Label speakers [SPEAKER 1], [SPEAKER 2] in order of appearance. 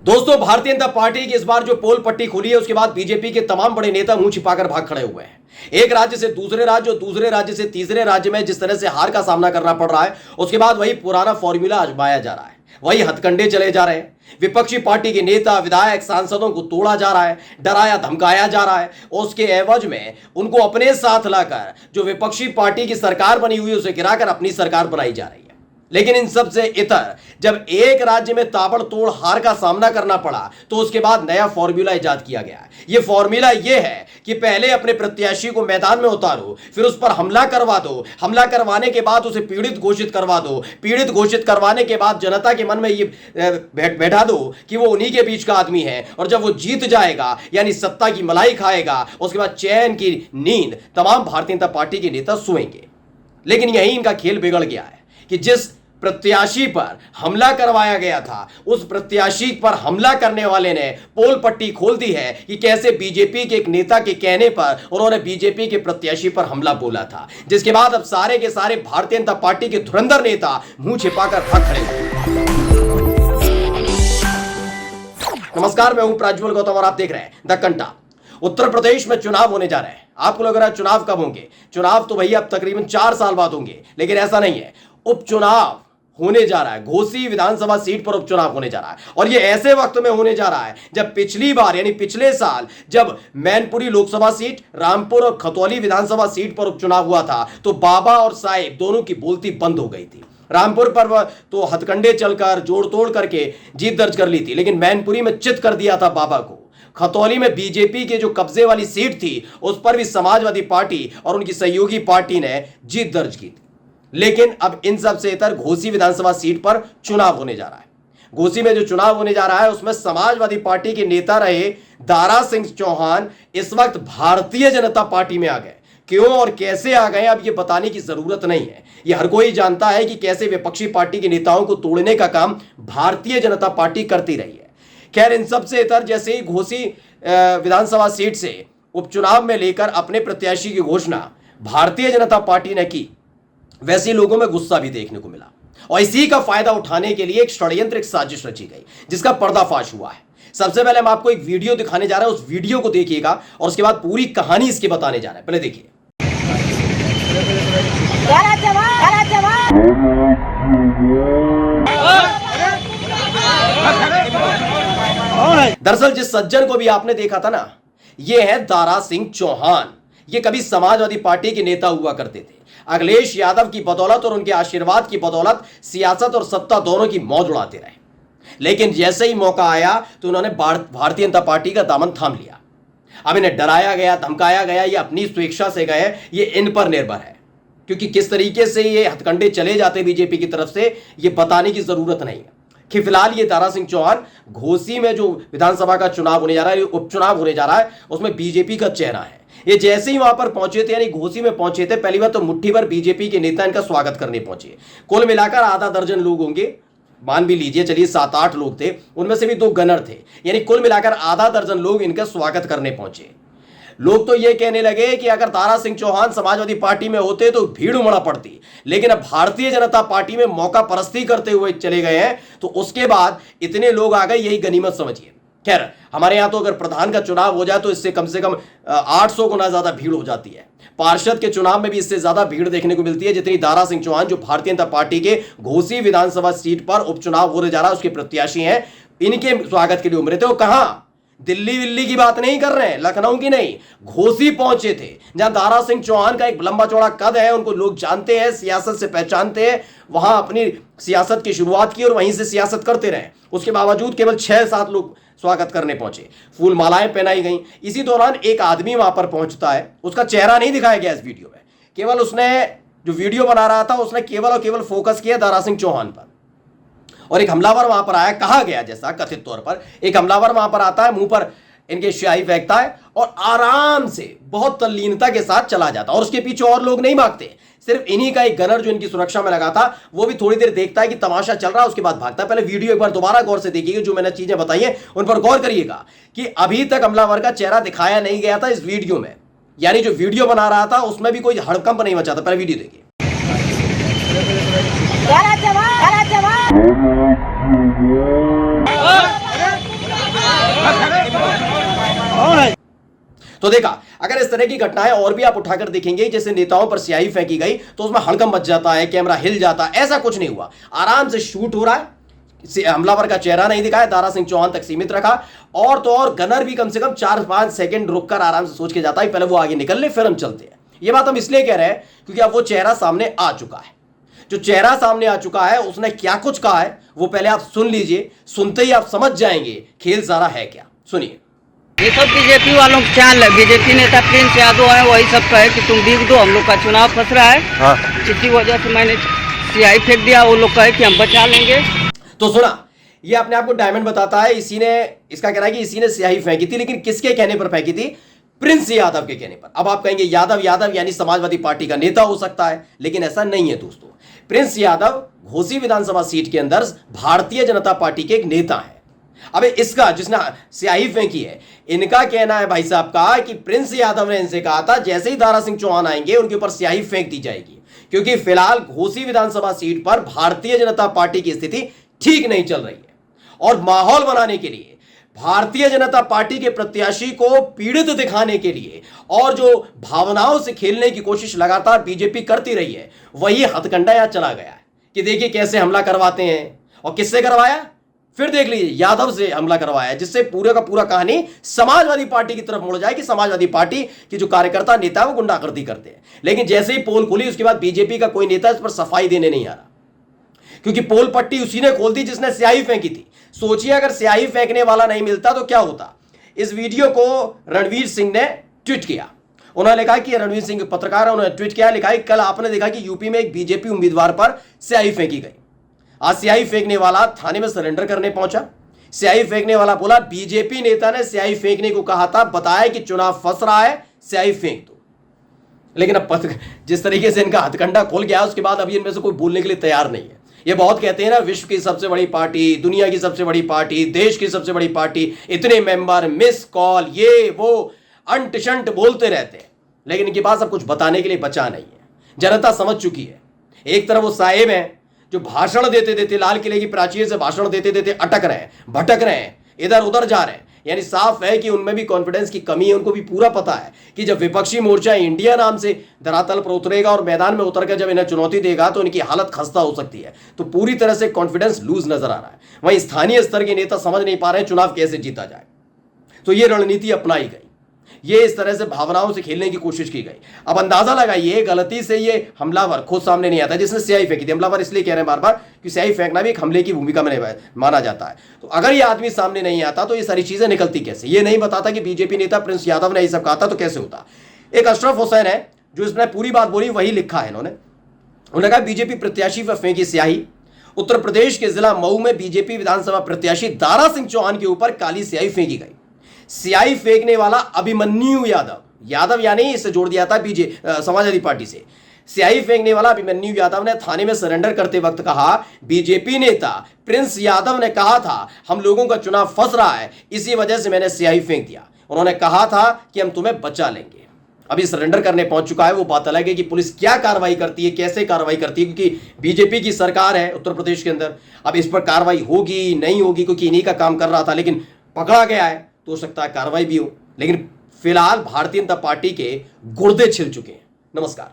[SPEAKER 1] दोस्तों, भारतीय जनता पार्टी की इस बार जो पोल पट्टी खुली है उसके बाद बीजेपी के तमाम बड़े नेता मुंह छिपाकर भाग खड़े हुए हैं। एक राज्य से दूसरे राज्य और दूसरे राज्य से तीसरे राज्य में जिस तरह से हार का सामना करना पड़ रहा है, उसके बाद वही पुराना फॉर्मूला आजमाया जा रहा है, वही हथकंडे चले जा रहे हैं। विपक्षी पार्टी के नेता, विधायक, सांसदों को तोड़ा जा रहा है, डराया धमकाया जा रहा है, और उसके एवज में उनको अपने साथ लाकर जो विपक्षी पार्टी की सरकार बनी हुई है उसे गिराकर अपनी सरकार बनाई जा रही है। लेकिन इन सब से इतर जब एक राज्य में ताबड़तोड़ हार का सामना करना पड़ा तो उसके बाद नया फॉर्मूला इजाद किया गया है। यह फॉर्मूला यह है कि पहले अपने प्रत्याशी को मैदान में उतारो, फिर उस पर हमला करवा दो, हमला करवाने के बाद उसे पीड़ित घोषित करवा दो, पीड़ित घोषित करवाने के बाद जनता के मन में ये बैठा दो कि वो उन्हीं के बीच का आदमी है, और जब वो जीत जाएगा यानी सत्ता की मलाई खाएगा, उसके बाद चैन की नींद तमाम भारतीय जनता पार्टी के नेता सोएंगे। लेकिन यही इनका खेल बिगड़ गया है कि जिस प्रत्याशी पर हमला करवाया गया था उस प्रत्याशी पर हमला करने वाले ने पोल पट्टी खोल दी है कि कैसे बीजेपी के एक नेता के कहने पर उन्होंने बीजेपी के प्रत्याशी पर हमला बोला था, जिसके बाद अब सारे के सारे भारतीय जनता पार्टी के धुरंधर नेता मुंह छिपाकर भाग खड़े हुए। नमस्कार, मैं हूं प्रज्वल गौतम और आप देख रहे हैं द कंटा। उत्तर प्रदेश में चुनाव होने जा रहे हैं। आपको लग रहा है चुनाव कब होंगे? चुनाव तो भैया अब तकरीबन 4 साल बाद होंगे, लेकिन ऐसा नहीं है। उपचुनाव होने जा रहा है। घोसी विधानसभा सीट पर उपचुनाव होने जा रहा है, और यह ऐसे वक्त में होने जा रहा है जब पिछली बार यानी पिछले साल जब मैनपुरी लोकसभा सीट, रामपुर और खतौली विधानसभा सीट पर उपचुनाव हुआ था तो बाबा और साहेब दोनों की बोलती बंद हो गई थी। रामपुर पर तो हथकंडे चलकर जोड़ तोड़ करके जीत दर्ज कर ली थी, लेकिन मैनपुरी में चित कर दिया था बाबा को। खतौली में बीजेपी के जो कब्जे वाली सीट थी उस पर भी समाजवादी पार्टी और उनकी सहयोगी पार्टी ने जीत दर्ज की थी। लेकिन अब इन सब से इतर घोसी विधानसभा सीट पर चुनाव होने जा रहा है। घोसी में जो चुनाव होने जा रहा है उसमें समाजवादी पार्टी के नेता रहे दारा सिंह चौहान इस वक्त भारतीय जनता पार्टी में आ गए। क्यों और कैसे आ गए अब ये बताने की जरूरत नहीं है, ये हर कोई जानता है कि कैसे विपक्षी पार्टी के नेताओं को तोड़ने का काम भारतीय जनता पार्टी करती रही है। खैर, इन सब से इतर जैसे ही घोसी विधानसभा सीट से उपचुनाव में लेकर अपने प्रत्याशी की घोषणा भारतीय जनता पार्टी ने की, वैसे लोगों में गुस्सा भी देखने को मिला, और इसी का फायदा उठाने के लिए एक षड्यंत्र, एक साजिश रची गई जिसका पर्दाफाश हुआ है। सबसे पहले हम आपको एक वीडियो दिखाने जा रहे हैं, उस वीडियो को देखिएगा और उसके बाद पूरी कहानी इसकी बताने जा रहे हैं। पहले देखिए। दरअसल जिस सज्जन को भी आपने देखा था ना, यह है दारा सिंह चौहान। ये कभी समाजवादी पार्टी के नेता हुआ करते थे। अखिलेश यादव की बदौलत और उनके आशीर्वाद की बदौलत सियासत और सत्ता दोनों की मौज उड़ाते रहे, लेकिन जैसे ही मौका आया तो उन्होंने भारतीय जनता पार्टी का दामन थाम लिया। अब इन्हें डराया गया, धमकाया गया, ये अपनी स्वेच्छा से गए, ये इन पर निर्भर है, क्योंकि किस तरीके से ये हथकंडे चले जाते बीजेपी की तरफ से ये बताने की जरूरत नहीं है। कि फिलहाल ये दारा सिंह चौहान घोसी में जो विधानसभा का चुनाव होने जा रहा है, उपचुनाव होने जा रहा है, उसमें बीजेपी का चेहरा है। ये जैसे ही वहां पर पहुंचे थे यानी घोसी में पहुंचे थे, पहली बार तो मुट्ठी भर बीजेपी के नेता इनका स्वागत करने पहुंचे। कुल मिलाकर आधा दर्जन लोग होंगे, मान भी लीजिए, चलिए 7-8 लोग थे, उनमें से भी 2 गनर थे, यानी कुल मिलाकर आधा दर्जन लोग इनका स्वागत करने पहुंचे। लोग तो ये कहने लगे कि अगर दारा सिंह चौहान समाजवादी पार्टी में होते तो भीड़ उमड़ा पड़ती, लेकिन अब भारतीय जनता पार्टी में मौका परस्ती करते हुए चले गए हैं तो उसके बाद इतने लोग आ गए, यही गनीमत समझिए। खैर, हमारे यहां तो अगर प्रधान का चुनाव हो जाए तो इससे कम से कम 800 गुना ज्यादा भीड़ हो जाती है। पार्षद के चुनाव में भी इससे ज्यादा भीड़ देखने को मिलती है जितनी दारा सिंह चौहान, जो भारतीय जनता पार्टी के घोसी विधानसभा सीट पर उपचुनाव होने जा रहा है, उसके प्रत्याशी हैं, इनके स्वागत के लिए उमरे थे। वो कहां, दिल्ली विल्ली की बात नहीं कर रहे हैं, लखनऊ की नहीं, घोसी पहुंचे थे, जहां दारा सिंह चौहान का एक लंबा चौड़ा कद है, उनको लोग जानते हैं, सियासत से पहचानते हैं, वहां अपनी सियासत की शुरुआत की और वहीं से सियासत करते रहे। उसके बावजूद केवल 6-7 लोग स्वागत करने पहुंचे, फूल मालाएं पहनाई गई। इसी दौरान एक आदमी वहां पर पहुंचता है, उसका चेहरा नहीं दिखाया गया इस वीडियो में, केवल उसने जो वीडियो बना रहा था उसने केवल और केवल फोकस किया दारा सिंह चौहान पर, और एक हमलावर वहां पर आया, कहा गया जैसा कथित तौर पर एक हमलावर वहां पर आता है, मुंह पर इनके स्याही फेंकता है और आराम से बहुत तल्लीनता के साथ चला जाता है, और उसके पीछे और लोग नहीं भागते, सिर्फ इन्हीं का एक गनर जो इनकी सुरक्षा में लगा था वो भी थोड़ी देर देखता है कि तमाशा चल रहा है, उसके बाद भागता है। पहले वीडियो एक बार दोबारा गौर से देखिएगा, जो मैंने चीजें बताई हैं उन पर गौर करिएगा कि अभी तक हमलावर का चेहरा दिखाया नहीं गया था इस वीडियो में, यानी जो वीडियो बना रहा था उसमें भी कोई हड़कंप नहीं मचा था। पहले वीडियो देखिए। तो देखा, अगर इस तरह की घटनाएं और भी आप उठाकर देखेंगे, जैसे नेताओं पर स्याही फेंकी गई तो उसमें हड़कंप मच जाता है, कैमरा हिल जाता है, ऐसा कुछ नहीं हुआ। आराम से शूट हो रहा है, हमलावर का चेहरा नहीं दिखाया, दारा सिंह चौहान तक सीमित रखा। और तो और गनर भी कम से कम 4-5 सेकंड रुककर आराम से सोच के जाता है पहले वो आगे निकल ले फिर हम चलते हैं। ये बात हम इसलिए कह रहे हैं क्योंकि अब वो चेहरा सामने आ चुका है। जो चेहरा सामने आ चुका है उसने क्या कुछ कहा है वो पहले आप सुन लीजिए। सुनते ही आप समझ जाएंगे खेल सारा है क्या। सुनिए।
[SPEAKER 2] ये सब बीजेपी वालों की चाल है। बीजेपी नेता प्रिंस यादव है, वही सब कहे कि तुम भीग दो, हम लोग का चुनाव फंस रहा है। हाँ। इसी वजह से मैंने सियाही फेंक दिया। वो लोग कहे कि हम बचा लेंगे।
[SPEAKER 1] तो सुना, ये अपने आप को डायमंड बताता है। इसी ने, इसका कहना है कि इसी ने स्याही फेंकी थी, लेकिन किसके कहने पर फेंकी थी? प्रिंस यादव के कहने पर। अब आप कहेंगे यादव यानी समाजवादी पार्टी का नेता हो सकता है, लेकिन ऐसा नहीं है दोस्तों। प्रिंस यादव घोसी विधानसभा सीट के अंदर भारतीय जनता पार्टी के एक नेता है। अब इसका, जिसने स्याही फेंकी है, इनका कहना है भाई साहब का कि प्रिंस यादव ने इनसे कहा था जैसे ही दारा सिंह चौहान आएंगे उनके ऊपर स्याही फेंक दी जाएगी, क्योंकि फिलहाल घोसी विधानसभा सीट पर भारतीय जनता पार्टी की स्थिति ठीक नहीं चल रही है। और माहौल बनाने के लिए, भारतीय जनता पार्टी के प्रत्याशी को पीड़ित दिखाने के लिए और जो भावनाओं से खेलने की कोशिश लगातार बीजेपी करती रही है, वही हथकंडा यहां चला गया है कि देखिए कैसे हमला करवाते हैं। और किससे करवाया? फिर देख लीजिए, यादव से हमला करवाया, जिससे पूरे का पूरा कहानी समाजवादी पार्टी की तरफ मुड़ जाए कि समाजवादी पार्टी की जो कार्यकर्ता नेता वो गुंडागर्दी करते हैं। लेकिन जैसे ही पोल खुली उसके बाद बीजेपी का कोई नेता इस पर सफाई देने नहीं आ रहा, क्योंकि पोल पट्टी उसी ने खोल दी जिसने स्याही फेंकी थी। सोचिए अगर स्याही फेंकने वाला नहीं मिलता तो क्या होता। इस वीडियो को रणवीर सिंह ने ट्वीट किया। उन्होंने लिखा कि रणवीर सिंह पत्रकार है, उन्होंने ट्वीट किया, लिखा है कल आपने देखा कि यूपी में एक बीजेपी उम्मीदवार पर स्याही फेंकी गई। आज स्याही फेंकने वाला थाने में सरेंडर करने पहुंचा। स्याही फेंकने वाला बोला बीजेपी नेता ने स्याही फेंकने को कहा था, बताया कि चुनाव फंस रहा है, स्याही फेंक दो। लेकिन अब जिस तरीके से इनका हथकंडा खोल गया उसके बाद अभी इनमें से कोई बोलने के लिए तैयार नहीं है। ये बहुत कहते हैं ना, विश्व की सबसे बड़ी पार्टी, दुनिया की सबसे बड़ी पार्टी, देश की सबसे बड़ी पार्टी, इतने मेंबर, मिस कॉल, ये वो अंट शंट बोलते रहते हैं, लेकिन इनके पास अब कुछ बताने के लिए बचा नहीं है। जनता समझ चुकी है। एक तरफ वो साहेब हैं जो भाषण देते देते, लाल किले की प्राचीर से भाषण देते देते अटक रहे हैं, भटक रहे हैं, इधर उधर जा रहे हैं। यानी साफ है कि उनमें भी कॉन्फिडेंस की कमी है। उनको भी पूरा पता है कि जब विपक्षी मोर्चा इंडिया नाम से धरातल पर उतरेगा और मैदान में उतरकर जब इन्हें चुनौती देगा तो इनकी हालत खस्ता हो सकती है। तो पूरी तरह से कॉन्फिडेंस लूज नजर आ रहा है। वहीं स्थानीय स्तर के नेता समझ नहीं पा रहे हैं चुनाव कैसे जीता जाए, तो ये रणनीति अपनाई गई। ये इस तरह से भावनाओं से खेलने की कोशिश की गई। अब अंदाजा लगाइए, गलती से ये हमलावर खुद सामने नहीं आता जिसने स्याही फेंकी थी। हमलावर इसलिए कह रहे हैं बार बार कि स्याही फेंकना भी एक हमले की भूमिका में माना जाता है। तो अगर ये आदमी सामने नहीं आता तो ये सारी चीजें निकलती कैसे? ये नहीं बताता कि बीजेपी नेता प्रिंस यादव ने ये सब कहा था तो कैसे होता। एक अशरफ हुसैन है जो इसने पूरी बात बोली, वही लिखा है उन्होंने कहा बीजेपी प्रत्याशी पर फेंकी स्याही। उत्तर प्रदेश के जिला मऊ में बीजेपी विधानसभा प्रत्याशी दारा सिंह चौहान के ऊपर काली स्याही फेंकी गई। स्याही फेंकने वाला अभिमन्यु यादव यानी इसे जोड़ दिया था समाजवादी पार्टी से। स्याही फेंकने वाला अभिमन्यु यादव ने थाने में सरेंडर करते वक्त कहा बीजेपी नेता प्रिंस यादव ने कहा था हम लोगों का चुनाव फंस रहा है, इसी वजह से मैंने स्याही फेंक दिया। उन्होंने कहा था कि हम तुम्हें बचा लेंगे। अभी सरेंडर करने पहुंच चुका है। वो बात अलग है कि पुलिस क्या कार्रवाई करती है, कैसे कार्रवाई करती है, क्योंकि बीजेपी की सरकार है उत्तर प्रदेश के अंदर। अब इस पर कार्रवाई होगी नहीं होगी, क्योंकि इन्हीं का काम कर रहा था, लेकिन पकड़ा गया है तो हो सकता है कार्रवाई भी हो। लेकिन फिलहाल भारतीय जनता पार्टी के गुर्दे छिल चुके हैं। नमस्कार।